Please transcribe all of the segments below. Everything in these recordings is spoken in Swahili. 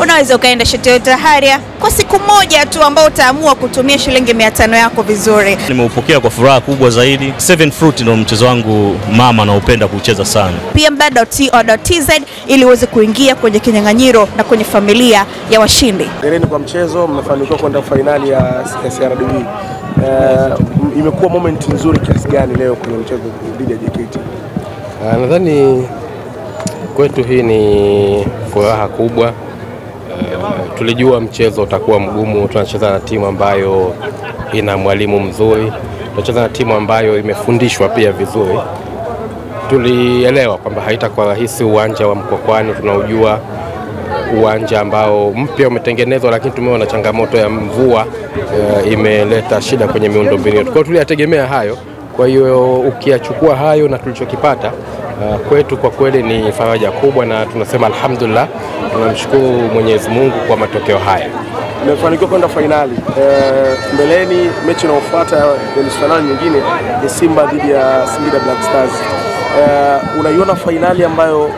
Unaweza ukaenda Toyota Harrier kwa siku moja tu ambao utaamua kutumia shilingi 500 yako vizuri. Nimeupokea kwa furaha kubwa zaidi. 7 Fruit ndio mchezo wangu mama naupenda kucheza sana. pmb.co.tz ili uweze kuingia kwenye kinyang'anyiro na kwenye familia ya washindi. Gereni kwa mchezo mmefanikiwa kwenda finali ya CRDB. Imekuwa moment nzuri kiasi gani leo kwenye mchezo dhidi ya JKT? Nadhani kwetu hii ni furaha kubwa. Tulijua mchezo utakuwa mgumu. Tunacheza na timu ambayo ina mwalimu mzuri, tunacheza na timu ambayo imefundishwa pia vizuri. Tulielewa kwamba haitakuwa rahisi. Uwanja wa Mkwakwani tunaujua, uwanja ambao mpya umetengenezwa, lakini tumeona changamoto ya mvua imeleta shida kwenye miundombinu yetu. Kwa hiyo tuliyategemea hayo. Kwa hiyo ukiachukua hayo na tulichokipata kwetu, kwa kweli ni faraja kubwa, na tunasema alhamdulillah, tunamshukuru Mwenyezi Mungu kwa matokeo haya. Mmefanikiwa kwenda finali. Mbeleni mechi inayofuata ya nusu finali nyingine ni Simba dhidi ya Singida Black Stars. Unaiona finali ambayo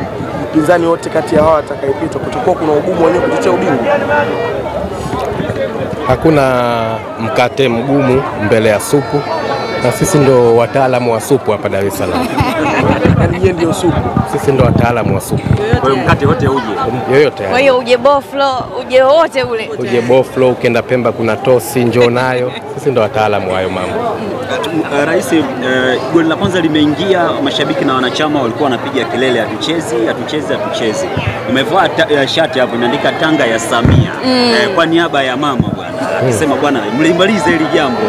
mpinzani wote kati ya hawa atakayepita kutakuwa kuna ugumu wenyewe kutetea ubingwa? Hakuna mkate mgumu mbele ya supu, na sisi ndo wataalamu wa supu hapa Dar es Salaam. Yeye ndio supu. Sisi ndo wataalamu wa supu. Kwa hiyo mkate wote uje. Yoyote. Kwa hiyo uje boflo, uje wote ule. Uje boflo, ukienda Pemba kuna tosi, njoo nayo. Sisi ndo wataalamu hayo mambo. Rais, goli la kwanza limeingia, mashabiki na wanachama walikuwa wanapiga kelele hatuchezi. Umevaa shati hapo imeandika Tanga ya Samia. Kwa niaba ya mama bwana. Akisema bwana mlimalize hili jambo.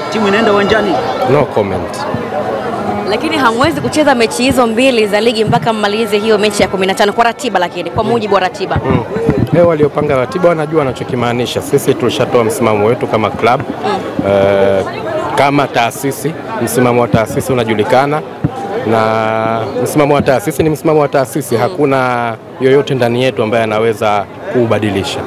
Timu inaenda uwanjani. No comment. Lakini hamwezi kucheza mechi hizo mbili za ligi mpaka mmalize hiyo mechi ya 15 kwa ratiba, lakini kwa mujibu wa ratiba. Leo waliopanga ratiba wanajua wanachokimaanisha. Sisi tulishatoa msimamo wetu kama club. Kama taasisi, msimamo wa taasisi unajulikana, na msimamo wa taasisi ni msimamo wa taasisi. Hakuna yoyote ndani yetu ambaye anaweza kubadilisha.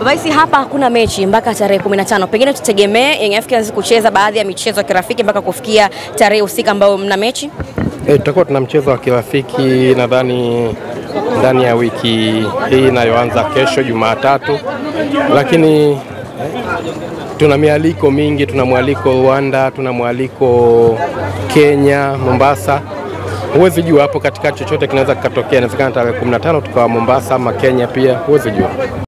Basi hapa hakuna mechi mpaka tarehe 15. Pengine tutegemee Young Africans kucheza baadhi ya michezo ya kirafiki mpaka kufikia tarehe husika ambayo mna mechi? Tutakuwa tuna mchezo wa kirafiki nadhani ndani ya wiki hii inayoanza kesho Jumatatu, lakini tuna mialiko mingi. Tuna mwaliko Rwanda, tuna mwaliko Kenya, Mombasa. Huwezi jua hapo katikati chochote kinaweza kikatokea. Inawezekana tarehe 15 tukawa Mombasa ama Kenya pia, huwezi jua.